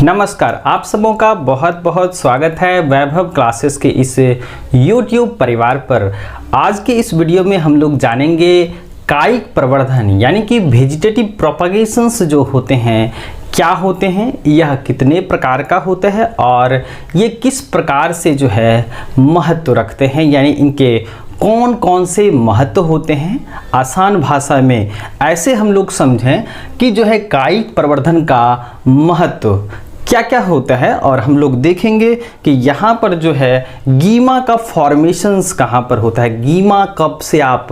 नमस्कार, आप सबों का बहुत बहुत स्वागत है वैभव क्लासेस के इस YouTube परिवार पर। आज के इस वीडियो में हम लोग जानेंगे कायिक प्रवर्धन यानी कि वेजिटेटिव प्रोपगेशंस जो होते हैं क्या होते हैं, यह कितने प्रकार का होता है और ये किस प्रकार से जो है महत्व रखते हैं, यानी इनके कौन कौन से महत्व होते हैं। आसान भाषा में ऐसे हम लोग समझें कि जो है कायिक प्रवर्धन का महत्व क्या क्या होता है, और हम लोग देखेंगे कि यहाँ पर जो है गीमा का फॉर्मेशंस कहाँ पर होता है, गीमा कब से आप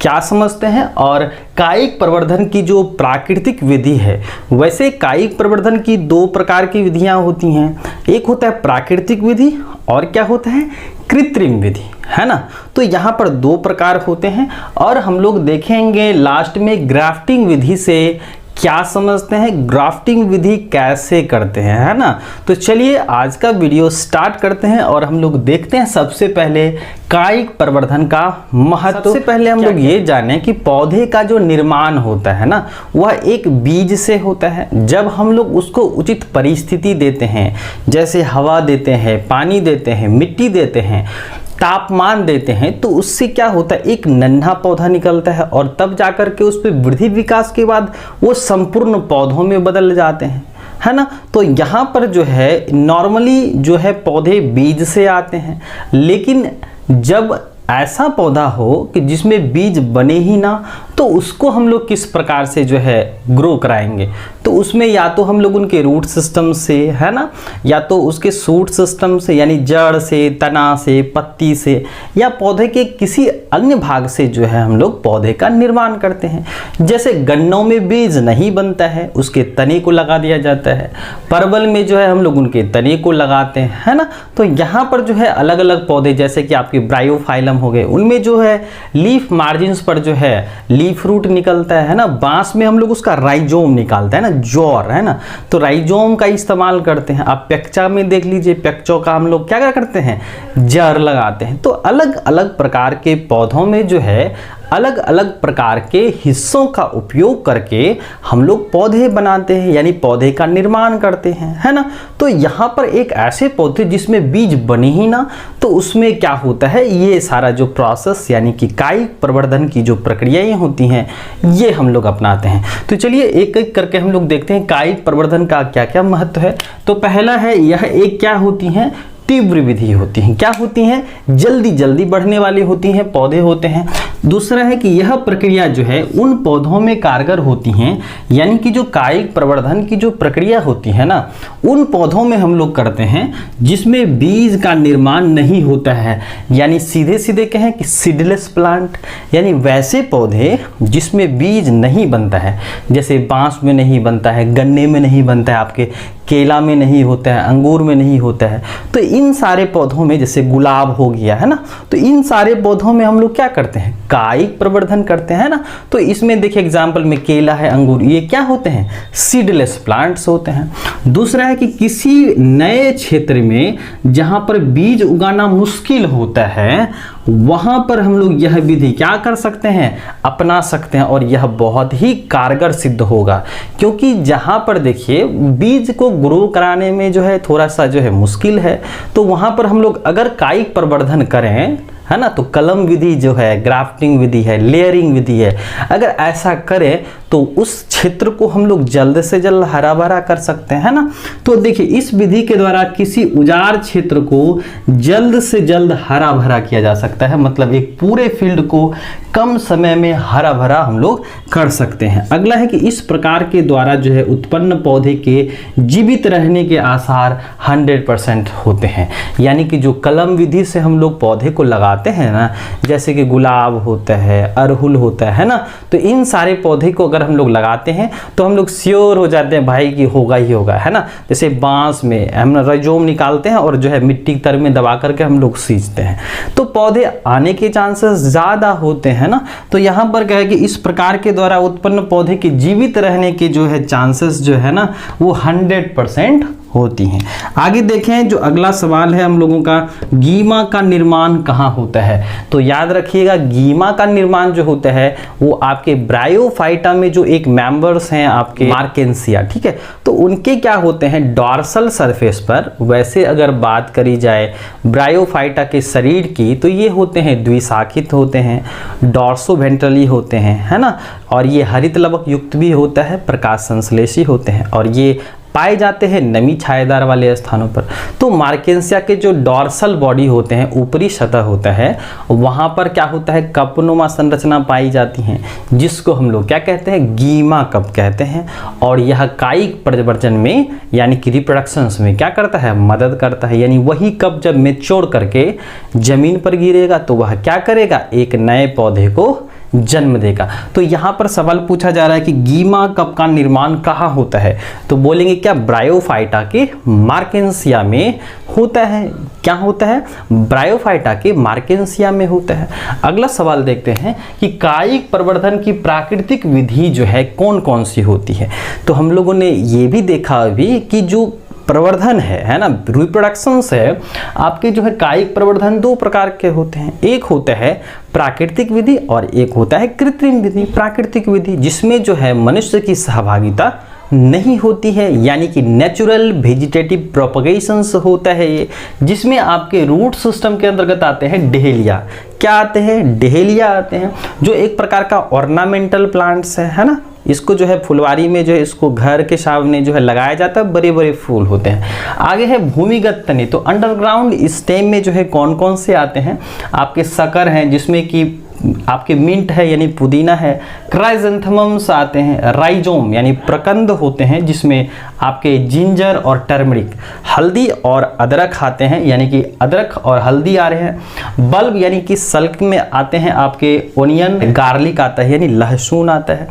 क्या समझते हैं, और कायिक प्रवर्धन की जो प्राकृतिक विधि है। वैसे कायिक प्रवर्धन की दो प्रकार की विधियाँ होती हैं, एक होता है प्राकृतिक विधि और क्या होता है कृत्रिम विधि, है ना। तो यहाँ पर दो प्रकार होते हैं और हम लोग देखेंगे लास्ट में ग्राफ्टिंग विधि से क्या समझते हैं, ग्राफ्टिंग विधि कैसे करते हैं, है ना। तो चलिए आज का वीडियो स्टार्ट करते हैं और हम लोग देखते हैं सबसे पहले कायिक प्रवर्धन का महत्व। सबसे पहले हम लोग ये जानें कि पौधे का जो निर्माण होता है ना, वह एक बीज से होता है। जब हम लोग उसको उचित परिस्थिति देते हैं, जैसे हवा देते हैं, पानी देते हैं, मिट्टी देते हैं, तापमान देते हैं, तो उससे क्या होता है एक नन्हा पौधा निकलता है और तब जाकर के उस पर वृद्धि विकास के बाद वो संपूर्ण पौधों में बदल जाते हैं, है ना। तो यहाँ पर जो है नॉर्मली जो है पौधे बीज से आते हैं, लेकिन जब ऐसा पौधा हो कि जिसमें बीज बने ही ना, तो उसको हम लोग किस प्रकार से जो है ग्रो कराएंगे। तो उसमें या तो हम लोग उनके रूट सिस्टम से, है ना, या तो उसके शूट सिस्टम से यानी जड़ से, तना से, पत्ती से, या पौधे के किसी अन्य भाग से जो है हम लोग पौधे का निर्माण करते हैं। जैसे गन्नों में बीज नहीं बनता है, उसके तने को लगा दिया जाता है। परवल में जो है हम लोग उनके तने को लगाते हैं, है ना। तो यहाँ पर जो है अलग अलग पौधे जैसे कि आपके ब्रायोफाइलम हो गए, उनमें जो है लीफ मार्जिन्स पर जो है लीफ रूट निकलता है ना। बांस में हम लोग उसका राइजोम निकालते हैं ना, जौर, है ना। तो राइजोम का इस्तेमाल करते हैं। आप पेक्चा में देख लीजिए, पेक्चो का हम लोग क्या करते हैं, जड़ लगाते हैं। तो अलग अलग प्रकार के पौधों में जो है अलग अलग प्रकार के हिस्सों का उपयोग करके हम लोग पौधे बनाते हैं, यानी पौधे का निर्माण करते हैं, है ना। तो यहाँ पर एक ऐसे पौधे जिसमें बीज बने ही ना, तो उसमें क्या होता है ये सारा जो प्रोसेस यानी कि कायिक प्रवर्धन की जो प्रक्रियाएं होती हैं ये हम लोग अपनाते हैं। तो चलिए एक एक करके हम लोग देखते हैं कायिक प्रवर्धन का क्या क्या महत्व है। तो पहला है यह एक क्या होती हैं, तीव्र विधि होती हैं। क्या होती हैं, जल्दी जल्दी बढ़ने वाली होती हैं, पौधे होते हैं। दूसरा है कि यह प्रक्रिया जो है उन पौधों में कारगर होती हैं, यानी कि जो कायिक प्रवर्धन की जो प्रक्रिया होती है ना, उन पौधों में हम लोग करते हैं जिसमें बीज का निर्माण नहीं होता है, यानी सीधे सीधे कहें कि सीडलेस प्लांट, यानी वैसे पौधे जिसमें बीज नहीं बनता है। जैसे बांस में नहीं बनता है, गन्ने में नहीं बनता है, आपके केला में नहीं होता है, अंगूर में नहीं होता है। तो इन सारे पौधों में, जैसे गुलाब हो गया, है ना, तो इन सारे पौधों में हम लोग क्या करते हैं, कायिक प्रवर्धन करते हैं ना। तो इसमें देखिए एग्जाम्पल में केला है, अंगूर, ये क्या होते हैं, सीडलेस प्लांट्स होते हैं। दूसरा है कि किसी नए क्षेत्र में जहां पर बीज उगाना मुश्किल होता है, वहां पर हम लोग यह विधि क्या कर सकते हैं, अपना सकते हैं, और यह बहुत ही कारगर सिद्ध होगा। क्योंकि जहां पर देखिए बीज को ग्रो कराने में जो है थोड़ा सा जो है मुश्किल है, तो वहां पर हम लोग अगर कायिक प्रवर्धन करें, है ना, तो कलम विधि जो है, ग्राफ्टिंग विधि है, लेयरिंग विधि है, अगर ऐसा करें तो उस क्षेत्र को हम लोग जल्द से जल्द हरा भरा कर सकते हैं, है ना। तो देखिए इस विधि के द्वारा किसी उजाड़ क्षेत्र को जल्द से जल्द हरा भरा किया जा सकता है, मतलब एक पूरे फील्ड को कम समय में हरा भरा हम लोग कर सकते हैं। अगला है कि इस प्रकार के द्वारा जो है उत्पन्न पौधे के जीवित रहने के आसार 100% होते हैं। यानी कि जो कलम विधि से हम लोग पौधे को लगाते हैं ना, जैसे कि गुलाब होता है, अड़हुल होता है ना, तो इन सारे पौधे को अगर हम लोग लगाते हैं तो हम लोग श्योर हो जाते हैं भाई कि होगा ही होगा, है ना। जैसे बांस में हम राइजोम निकालते हैं और जो है मिट्टी तर में दबा करके हम लोग सींचते हैं, तो पौधे आने के चांसेस ज़्यादा होते हैं ना। तो यहाँ पर क्या है कि इस प्रकार के द्वारा उत्पन्न पौधे के जीवित रहने के जो है चांसेस जो है ना वो 100% होती हैं। आगे देखें, जो अगला सवाल है हम लोगों का, गीमा का निर्माण कहाँ होता है? तो याद रखिएगा, गीमा का निर्माण जो होता है वो आपके ब्रायोफाइटा में जो एक मेंबर्स हैं आपके मार्केंसिया, ठीक है, तो उनके क्या होते हैं डॉर्सल सरफेस पर। वैसे अगर बात करी जाए ब्रायोफाइटा के शरीर की तो ये होते हैं द्विशाखित होते हैं, डॉर्सोवेंट्रली होते हैं, है ना, और ये हरित लवक युक्त भी होता है, प्रकाश संश्लेषी होते हैं और ये पाए जाते हैं नमी छायेदार वाले स्थानों पर। तो मार्केंसिया के जो डॉर्सल बॉडी होते हैं, ऊपरी सतह होता है, वहाँ पर क्या होता है कपनुमा संरचना पाई जाती हैं, जिसको हम लोग क्या कहते हैं गीमा कप कहते हैं। और यह कायिक प्रजनन में यानी कि रिप्रोडक्शंस में क्या करता है मदद करता है। यानी वही कप जब मैच्योर करके जमीन पर गिरेगा तो वह क्या करेगा एक नए पौधे को जन्म देगा। तो यहाँ पर सवाल पूछा जा रहा है कि गीमा कप का निर्माण कहाँ होता है? तो बोलेंगे क्या ब्रायोफाइटा के मार्केंसिया में होता है। क्या होता है? ब्रायोफाइटा के मार्केंसिया में होता है। अगला सवाल देखते हैं कि कायिक प्रवर्धन की प्राकृतिक विधि जो है कौन कौन सी होती है। तो हम लोगों ने ये भी देखा अभी कि जो प्रवर्धन है ना, रिप्रोडक्शंस है आपके जो है कायिक प्रवर्धन दो प्रकार के होते हैं। एक होता है प्राकृतिक विधि और एक होता है कृत्रिम विधि। प्राकृतिक विधि जिसमें जो है मनुष्य की सहभागिता नहीं होती है, यानी कि नेचुरल वेजिटेटिव प्रोपगेशंस होता है ये, जिसमें आपके रूट सिस्टम के अंतर्गत आते हैं डहेलिया। क्या आते हैं? डहेलिया आते हैं, जो एक प्रकार का ऑर्नामेंटल प्लांट्स है ना। इसको जो है फुलवारी में जो है इसको घर के सामने जो है लगाया जाता है, बड़े बड़े फूल होते हैं। आगे है भूमिगत तने। तो अंडरग्राउंड स्टेम में जो है कौन कौन से आते हैं आपके सकर हैं, जिसमें कि आपके मिंट है यानी पुदीना है, क्राइजेंथेमम्स आते हैं, राइजोम यानी प्रकंद होते हैं जिसमें आपके जिंजर और टर्मरिक, हल्दी और अदरक आते हैं यानी कि अदरक और हल्दी आ रहे हैं। बल्ब यानी कि सल्क में आते हैं आपके ओनियन, गार्लिक आता है यानी लहसुन आता है।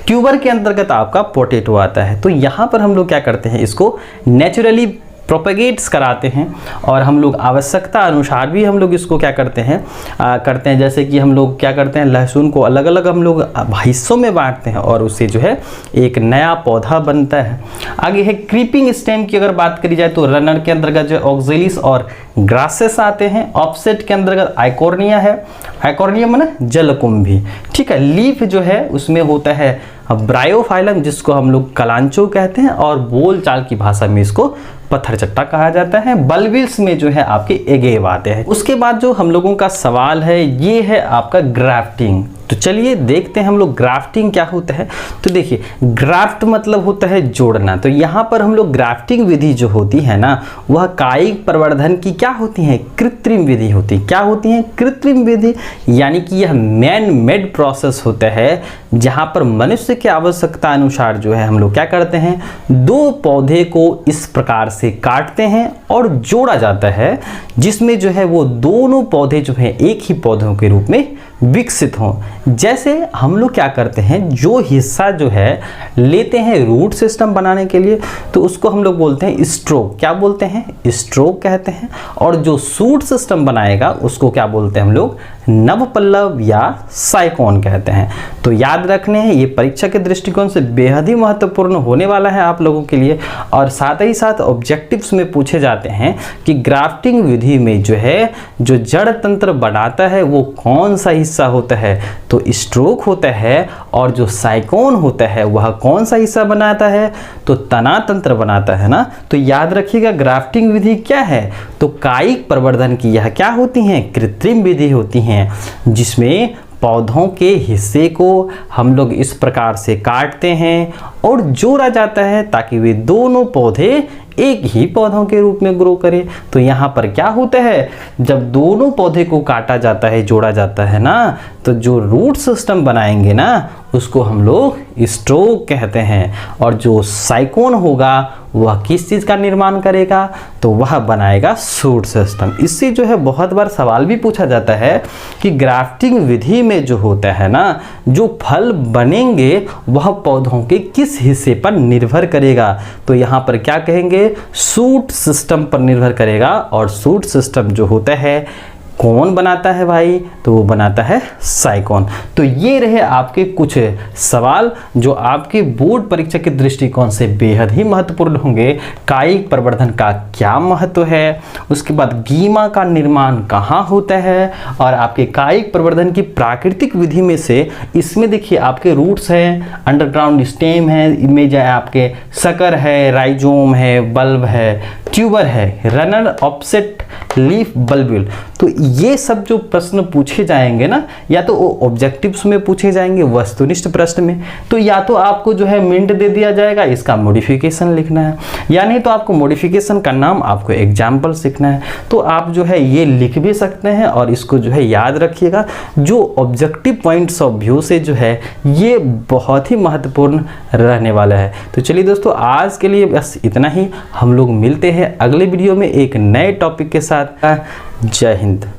ट्यूबर के अंतर्गत आपका पोटैटो आता है। तो यहाँ पर हम लोग क्या करते हैं इसको नेचुरली प्रोपेगेट्स कराते हैं और हम लोग आवश्यकता अनुसार भी हम लोग इसको क्या करते हैं जैसे कि हम लोग क्या करते हैं लहसुन को अलग अलग हम लोग हिस्सों में बांटते हैं और उससे जो है एक नया पौधा बनता है। आगे है क्रीपिंग स्टेम की अगर बात करी जाए तो रनर के अंतर्गत जो ऑक्सिलिस और ग्रासेस आते हैं। ऑफसेट के अंतर्गत आइकोर्निया है, आइकोर्निया माने जलकुंभी, ठीक है। लीफ जो है उसमें होता है ब्रायोफाइलम जिसको हम लोग कलांचो कहते हैं और बोलचाल की भाषा में इसको पत्थर चट्टा कहा जाता है। बल्बिल्स में जो है आपके एगेव आते हैं। उसके बाद जो हम लोगों का सवाल है ये है आपका ग्राफ्टिंग। तो चलिए देखते हैं हम लोग ग्राफ्टिंग क्या होता है। तो देखिए ग्राफ्ट मतलब होता है जोड़ना। तो यहाँ पर हम लोग ग्राफ्टिंग विधि जो होती है ना वह कायिक प्रवर्धन की क्या होती है कृत्रिम विधि होती है। क्या होती है? कृत्रिम विधि, यानी कि यह मैन मेड प्रोसेस होता है जहाँ पर मनुष्य की आवश्यकता अनुसार जो है हम लोग क्या करते हैं दो पौधे को इस प्रकार से काटते हैं और जोड़ा जाता है, जिसमें जो है वो दोनों पौधे जो है एक ही पौधों के रूप में विकसित हों। जैसे हम लोग क्या करते हैं जो हिस्सा जो है लेते हैं रूट सिस्टम बनाने के लिए तो उसको हम लोग बोलते हैं स्ट्रोक। क्या बोलते हैं? स्ट्रोक कहते हैं। और जो शूट सिस्टम बनाएगा उसको क्या बोलते हैं हम लोग नवपल्लव या साइकोन कहते हैं। तो याद रखने हैं ये परीक्षा के दृष्टिकोण से बेहद ही महत्वपूर्ण होने वाला है आप लोगों के लिए। और साथ ही साथ ऑब्जेक्टिव्स में पूछे जाते हैं कि ग्राफ्टिंग विधि में जो है जो जड़ तंत्र बनाता है वो कौन सा हिस्सा होता है? तो स्ट्रोक होता है। और जो साइकोन होता है वह कौन सा हिस्सा बनाता है? तो तना तंत्र बनाता है ना। तो याद रखिएगा ग्राफ्टिंग विधि क्या है? तो कायिक प्रवर्धन की यह क्या होती हैं कृत्रिम विधि होती हैं, जिसमें पौधों के हिस्से को हम लोग इस प्रकार से काटते हैं और जोड़ा जाता है ताकि वे दोनों पौधे एक ही पौधों के रूप में ग्रो करें। तो यहाँ पर क्या होता है जब दोनों पौधे को काटा जाता है जोड़ा जाता है ना तो जो रूट सिस्टम बनाएंगे ना उसको हम लोग स्ट्रोक कहते हैं। और जो साइकोन होगा वह किस चीज़ का निर्माण करेगा? तो वह बनाएगा शूट सिस्टम। इससे जो है बहुत बार सवाल भी पूछा जाता है कि ग्राफ्टिंग विधि में जो होता है ना जो फल बनेंगे वह पौधों के किस हिस्से पर निर्भर करेगा? तो यहाँ पर क्या कहेंगे शूट सिस्टम पर निर्भर करेगा। और शूट सिस्टम जो होता है कौन बनाता है भाई? तो वो बनाता है साइक्लोन। तो ये रहे आपके कुछ सवाल जो आपके बोर्ड परीक्षा के दृष्टिकोण से बेहद ही महत्वपूर्ण होंगे। कायिक प्रवर्धन का क्या महत्व है, उसके बाद गीमा का निर्माण कहाँ होता है, और आपके कायिक प्रवर्धन की प्राकृतिक विधि में से इसमें देखिए आपके रूट्स हैं, अंडरग्राउंड स्टेम है, इनमें जो है आपके सकर है, राइजोम है, बल्ब है, ट्यूबर है, रनर, ऑफसेट, लीफ, बल्ब्यूल। तो ये सब जो प्रश्न पूछे जाएंगे ना, या तो वो ऑब्जेक्टिव्स में पूछे जाएंगे वस्तुनिष्ठ प्रश्न में, तो या तो आपको जो है मिंट दे दिया जाएगा, इसका मॉडिफिकेशन लिखना है, या नहीं तो आपको मॉडिफिकेशन का नाम आपको एग्जाम्पल सीखना है। तो आप जो है ये लिख भी सकते हैं और इसको जो है याद रखिएगा। जो ऑब्जेक्टिव पॉइंट्स ऑफ व्यू से जो है ये बहुत ही महत्वपूर्ण रहने वाला है। तो चलिए दोस्तों, आज के लिए बस इतना ही। हम लोग मिलते हैं अगले वीडियो में एक नए टॉपिक के साथ। जय हिंद।